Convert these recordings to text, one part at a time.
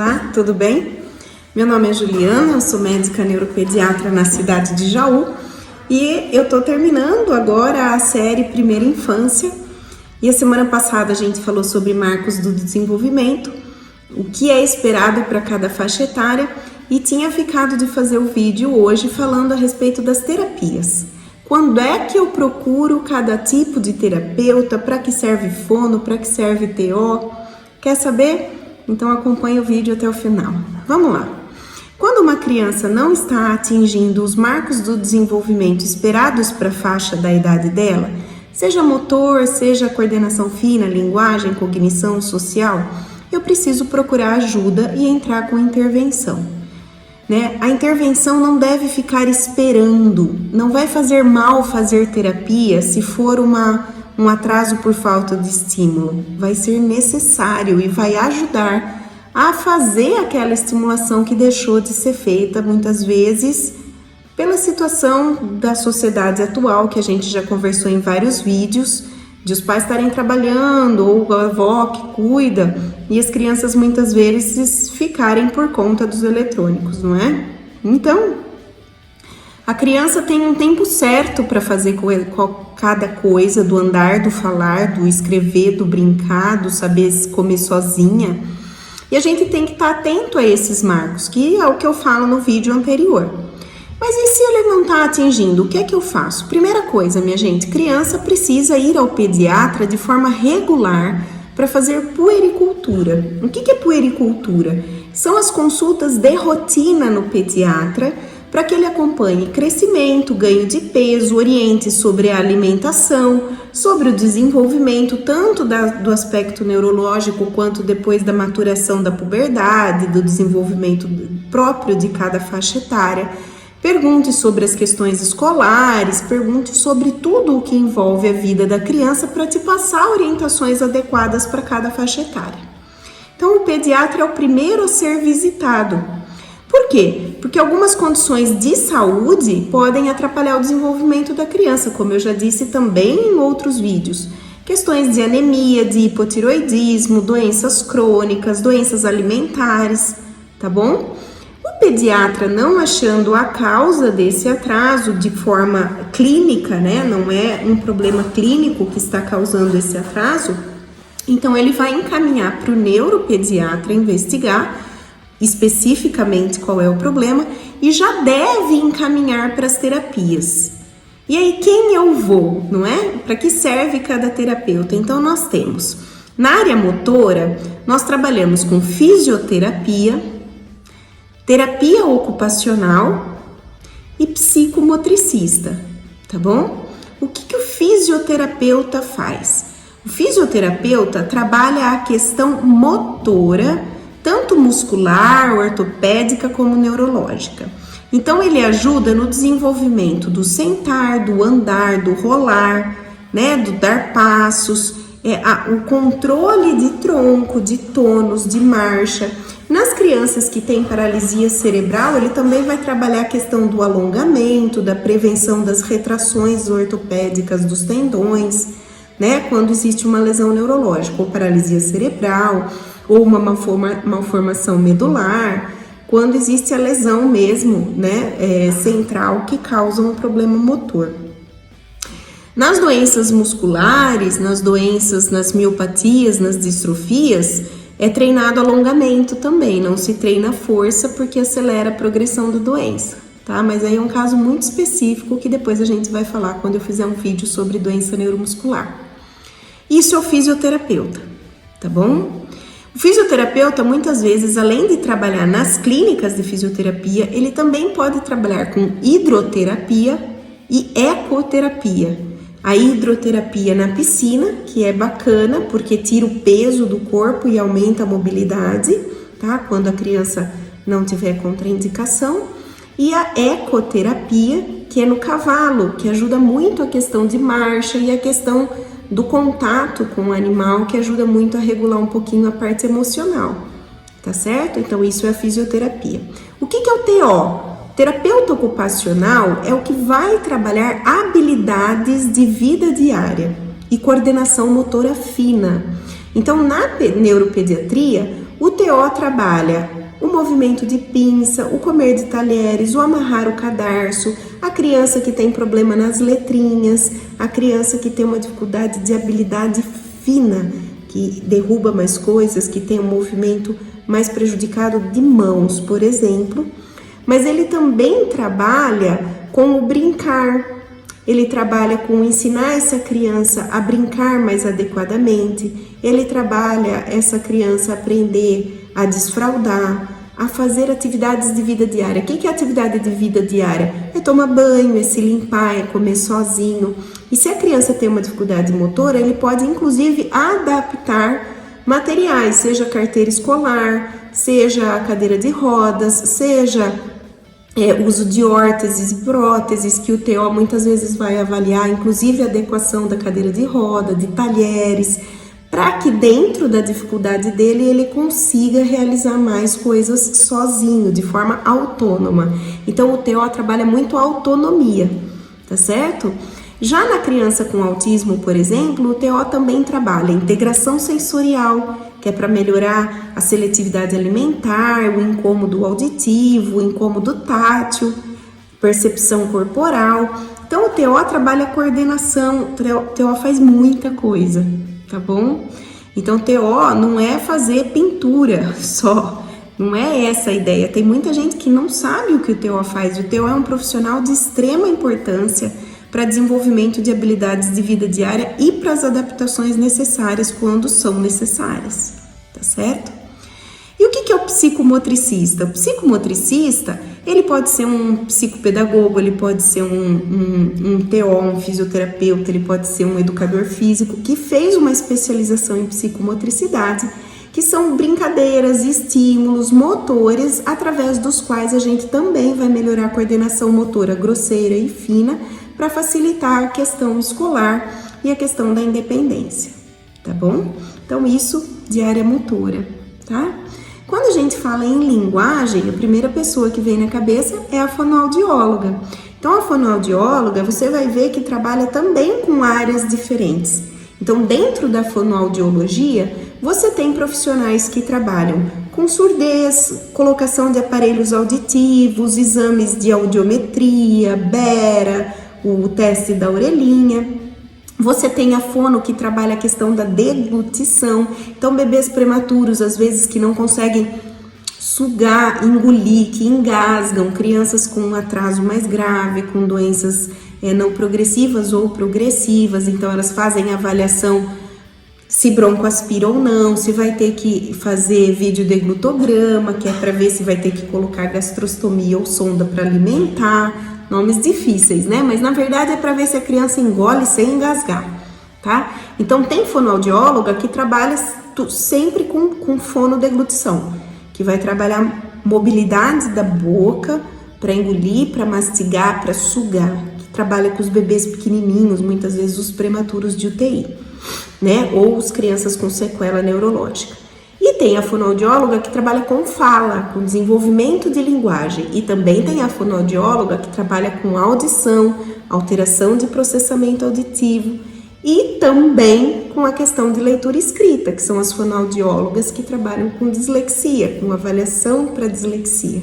Olá, tudo bem? Meu nome é Juliana, eu sou médica neuropediatra na cidade de Jaú e eu tô terminando agora a série Primeira Infância. E a semana passada a gente falou sobre marcos do desenvolvimento, o que é esperado para cada faixa etária, e tinha ficado de fazer o vídeo hoje falando a respeito das terapias. Quando é que eu procuro cada tipo de terapeuta, para que serve fono, para que serve TO? Quer saber? Então acompanhe o vídeo até o final. Vamos lá! Quando uma criança não está atingindo os marcos do desenvolvimento esperados para a faixa da idade dela, seja motor, seja coordenação fina, linguagem, cognição social, eu preciso procurar ajuda e entrar com intervenção. A intervenção não deve ficar esperando, não vai fazer mal fazer terapia se for um atraso por falta de estímulo. Vai ser necessário e vai ajudar a fazer aquela estimulação que deixou de ser feita muitas vezes pela situação da sociedade atual, que a gente já conversou em vários vídeos, de os pais estarem trabalhando ou a avó que cuida e as crianças muitas vezes ficarem por conta dos eletrônicos, não é? Então, a criança tem um tempo certo para fazer cada coisa, do andar, do falar, do escrever, do brincar, do saber comer sozinha. E a gente tem que estar atento a esses marcos, que é o que eu falo no vídeo anterior. Mas e se ele não está atingindo, o que é que eu faço? Primeira coisa, minha gente, criança precisa ir ao pediatra de forma regular para fazer puericultura. O que é puericultura? São as consultas de rotina no pediatra, para que ele acompanhe crescimento, ganho de peso, oriente sobre a alimentação, sobre o desenvolvimento tanto do aspecto neurológico quanto depois da maturação da puberdade, do desenvolvimento próprio de cada faixa etária. Pergunte sobre as questões escolares, pergunte sobre tudo o que envolve a vida da criança para te passar orientações adequadas para cada faixa etária. Então, o pediatra é o primeiro a ser visitado. Por quê? Porque algumas condições de saúde podem atrapalhar o desenvolvimento da criança, como eu já disse também em outros vídeos. Questões de anemia, de hipotiroidismo, doenças crônicas, doenças alimentares, tá bom? O pediatra, não achando a causa desse atraso de forma clínica, não é um problema clínico que está causando esse atraso, então ele vai encaminhar para o neuropediatra investigar especificamente qual é o problema e já deve encaminhar para as terapias. E aí, quem eu vou, não é? Para que serve cada terapeuta? Então, nós temos, na área motora, nós trabalhamos com fisioterapia, terapia ocupacional e psicomotricista, tá bom? O que o fisioterapeuta faz? O fisioterapeuta trabalha a questão motora, tanto muscular, ortopédica como neurológica. Então, ele ajuda no desenvolvimento do sentar, do andar, do rolar, do dar passos, o controle de tronco, de tônus, de marcha. Nas crianças que têm paralisia cerebral, ele também vai trabalhar a questão do alongamento, da prevenção das retrações ortopédicas dos tendões, quando existe uma lesão neurológica, ou paralisia cerebral, ou uma malformação medular, quando existe a lesão mesmo, central, que causa um problema motor. Nas doenças musculares, nas miopatias, nas distrofias, é treinado alongamento também, não se treina força porque acelera a progressão da doença, tá? Mas aí é um caso muito específico que depois a gente vai falar quando eu fizer um vídeo sobre doença neuromuscular. Isso é o fisioterapeuta, tá bom? O fisioterapeuta, muitas vezes, além de trabalhar nas clínicas de fisioterapia, ele também pode trabalhar com hidroterapia e ecoterapia. A hidroterapia na piscina, que é bacana, porque tira o peso do corpo e aumenta a mobilidade, tá? Quando a criança não tiver contraindicação. E a ecoterapia, que é no cavalo, que ajuda muito a questão de marcha e a questão do contato com o animal, que ajuda muito a regular um pouquinho a parte emocional, tá certo? Então, isso é a fisioterapia. O que é o TO? Terapeuta ocupacional é o que vai trabalhar habilidades de vida diária e coordenação motora fina. Então, na neuropediatria, O TO trabalha o movimento de pinça, o comer de talheres, o amarrar o cadarço, a criança que tem problema nas letrinhas, a criança que tem uma dificuldade de habilidade fina, que derruba mais coisas, que tem um movimento mais prejudicado de mãos, por exemplo. Mas ele também trabalha com o brincar, ele trabalha com ensinar essa criança a brincar mais adequadamente, ele trabalha essa criança a aprender a desfraldar, a fazer atividades de vida diária. O que é atividade de vida diária? É tomar banho, é se limpar, é comer sozinho. E se a criança tem uma dificuldade motora, ele pode inclusive adaptar materiais, seja carteira escolar, seja a cadeira de rodas, seja uso de órteses e próteses, que o TO muitas vezes vai avaliar, inclusive a adequação da cadeira de roda, de talheres, para que dentro da dificuldade dele ele consiga realizar mais coisas sozinho, de forma autônoma. Então o TO trabalha muito a autonomia, tá certo? Já na criança com autismo, por exemplo, o TO também trabalha a integração sensorial, que é para melhorar a seletividade alimentar, o incômodo auditivo, o incômodo tátil, percepção corporal. Então o TO trabalha a coordenação, o TO faz muita coisa, tá bom? Então TO não é fazer pintura só, não é essa a ideia. Tem muita gente que não sabe o que o TO faz. O TO é um profissional de extrema importância para desenvolvimento de habilidades de vida diária e para as adaptações necessárias quando são necessárias, tá certo? E o que é o psicomotricista? O psicomotricista, ele pode ser um psicopedagogo, ele pode ser um TO, um fisioterapeuta, ele pode ser um educador físico que fez uma especialização em psicomotricidade, que são brincadeiras, estímulos, motores, através dos quais a gente também vai melhorar a coordenação motora grosseira e fina, para facilitar a questão escolar e a questão da independência, tá bom? Então isso de área motora, tá? Quando a gente fala em linguagem, a primeira pessoa que vem na cabeça é a fonoaudióloga. Então a fonoaudióloga, você vai ver que trabalha também com áreas diferentes. Então dentro da fonoaudiologia, você tem profissionais que trabalham com surdez, colocação de aparelhos auditivos, exames de audiometria, bera, o teste da orelhinha. Você tem a fono que trabalha a questão da deglutição. Então bebês prematuros, às vezes que não conseguem sugar, engolir, que engasgam, crianças com um atraso mais grave, com doenças não progressivas ou progressivas, então elas fazem avaliação se broncoaspira ou não, se vai ter que fazer videodeglutograma, que é para ver se vai ter que colocar gastrostomia ou sonda para alimentar. Nomes difíceis, né? Mas na verdade é para ver se a criança engole sem engasgar, tá? Então tem fonoaudióloga que trabalha sempre com fonodeglutição, que vai trabalhar mobilidade da boca para engolir, para mastigar, para sugar, que trabalha com os bebês pequenininhos, muitas vezes os prematuros de UTI, né? Ou as crianças com sequela neurológica. E tem a fonoaudióloga que trabalha com fala, com desenvolvimento de linguagem. E também tem a fonoaudióloga que trabalha com audição, alteração de processamento auditivo. E também com a questão de leitura e escrita, que são as fonoaudiólogas que trabalham com dislexia, com avaliação para dislexia.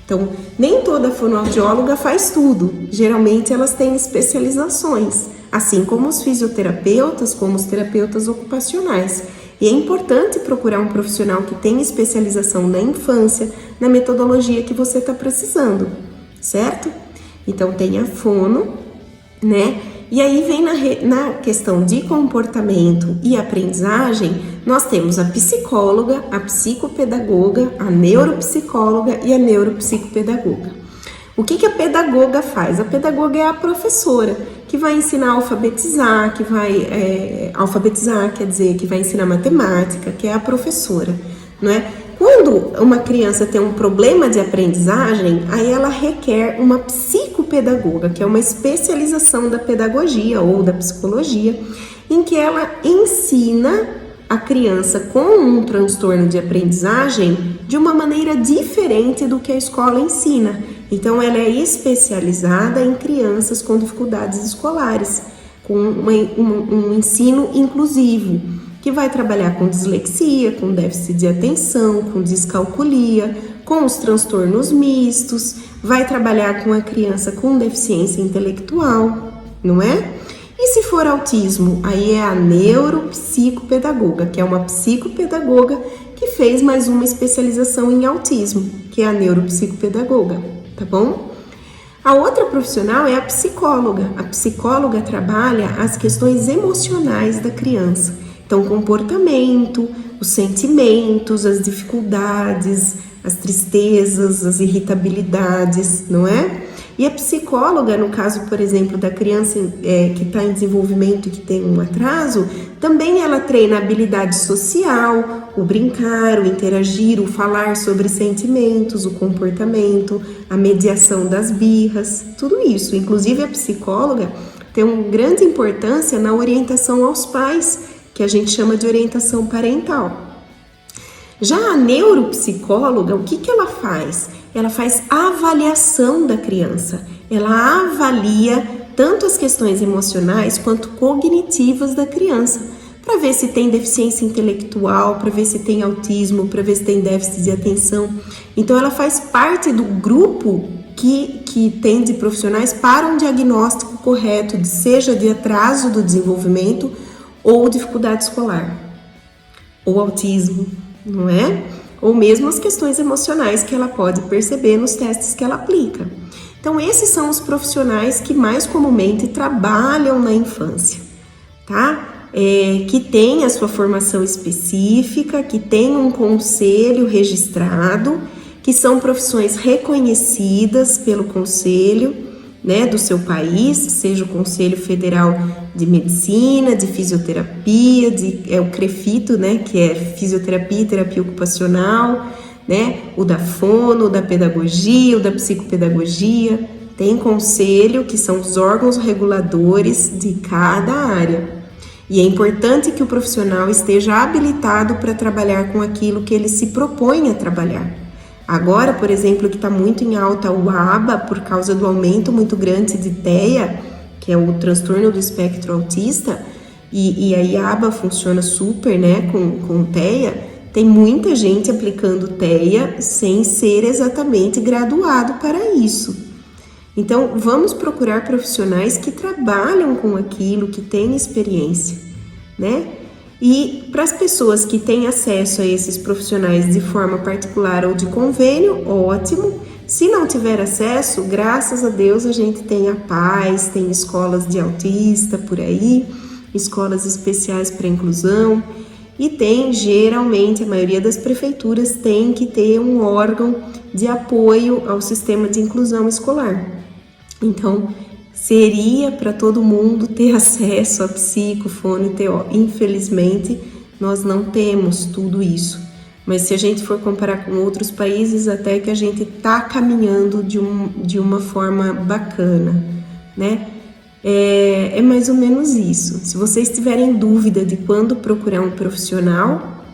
Então, nem toda fonoaudióloga faz tudo. Geralmente elas têm especializações, assim como os fisioterapeutas, como os terapeutas ocupacionais. E é importante procurar um profissional que tenha especialização na infância, na metodologia que você está precisando, certo? Então tem a fono, né? E aí vem na questão de comportamento e aprendizagem, nós temos a psicóloga, a psicopedagoga, a neuropsicóloga e a neuropsicopedagoga. O que a pedagoga faz? A pedagoga é a professora que vai ensinar a alfabetizar, quer dizer, que vai ensinar matemática, que é a professora, não é? Quando uma criança tem um problema de aprendizagem, aí ela requer uma psicopedagoga, que é uma especialização da pedagogia ou da psicologia, em que ela ensina a criança com um transtorno de aprendizagem de uma maneira diferente do que a escola ensina. Então, ela é especializada em crianças com dificuldades escolares, com um ensino inclusivo, que vai trabalhar com dislexia, com déficit de atenção, com descalculia, com os transtornos mistos, vai trabalhar com a criança com deficiência intelectual, não é? E se for autismo, aí é a neuropsicopedagoga, que é uma psicopedagoga que fez mais uma especialização em autismo, que é a neuropsicopedagoga, tá bom? A outra profissional é a psicóloga. A psicóloga trabalha as questões emocionais da criança. Então, comportamento, os sentimentos, as dificuldades, as tristezas, as irritabilidades, não é? E a psicóloga, no caso, por exemplo, da criança que está em desenvolvimento e que tem um atraso, também ela treina a habilidade social, o brincar, o interagir, o falar sobre sentimentos, o comportamento, a mediação das birras, tudo isso. Inclusive, a psicóloga tem uma grande importância na orientação aos pais, que a gente chama de orientação parental. Já a neuropsicóloga, o que ela faz? Ela faz avaliação da criança. Ela avalia tanto as questões emocionais quanto cognitivas da criança, para ver se tem deficiência intelectual, para ver se tem autismo, para ver se tem déficit de atenção. Então, ela faz parte do grupo que tem de profissionais para um diagnóstico correto, seja de atraso do desenvolvimento ou dificuldade escolar, ou autismo, não é? Ou mesmo as questões emocionais que ela pode perceber nos testes que ela aplica. Então, esses são os profissionais que mais comumente trabalham na infância, tá? Que tem a sua formação específica, que tem um conselho registrado, que são profissões reconhecidas pelo conselho, né, do seu país, seja o Conselho Federal de Medicina, de Fisioterapia, o CREFITO, né, que é Fisioterapia e Terapia Ocupacional, né, o da Fono, o da Pedagogia, o da Psicopedagogia. Tem conselho, que são os órgãos reguladores de cada área. E é importante que o profissional esteja habilitado para trabalhar com aquilo que ele se propõe a trabalhar. Agora, por exemplo, que está muito em alta o ABA, por causa do aumento muito grande de TEA, que é o transtorno do espectro autista, e aí a ABA funciona super, né, com TEA, tem muita gente aplicando TEA sem ser exatamente graduado para isso. Então, vamos procurar profissionais que trabalham com aquilo, que têm experiência, né? E para as pessoas que têm acesso a esses profissionais de forma particular ou de convênio, ótimo. Se não tiver acesso, graças a Deus a gente tem a Paz, tem escolas de autista por aí, escolas especiais para inclusão, e tem, geralmente, a maioria das prefeituras tem que ter um órgão de apoio ao sistema de inclusão escolar. Então, seria para todo mundo ter acesso a psico, fono e TO. Infelizmente, nós não temos tudo isso. Mas se a gente for comparar com outros países, até que a gente está caminhando de uma forma bacana, né? É mais ou menos isso. Se vocês tiverem dúvida de quando procurar um profissional,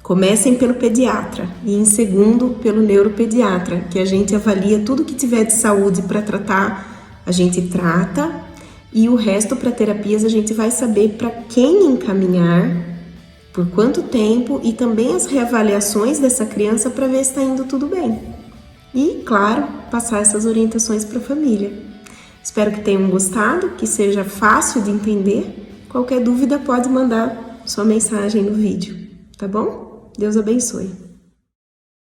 comecem pelo pediatra e em segundo pelo neuropediatra, que a gente avalia tudo que tiver de saúde para tratar. A gente trata e o resto para terapias a gente vai saber para quem encaminhar, por quanto tempo e também as reavaliações dessa criança para ver se está indo tudo bem. E, claro, passar essas orientações para a família. Espero que tenham gostado, que seja fácil de entender. Qualquer dúvida pode mandar sua mensagem no vídeo, tá bom? Deus abençoe.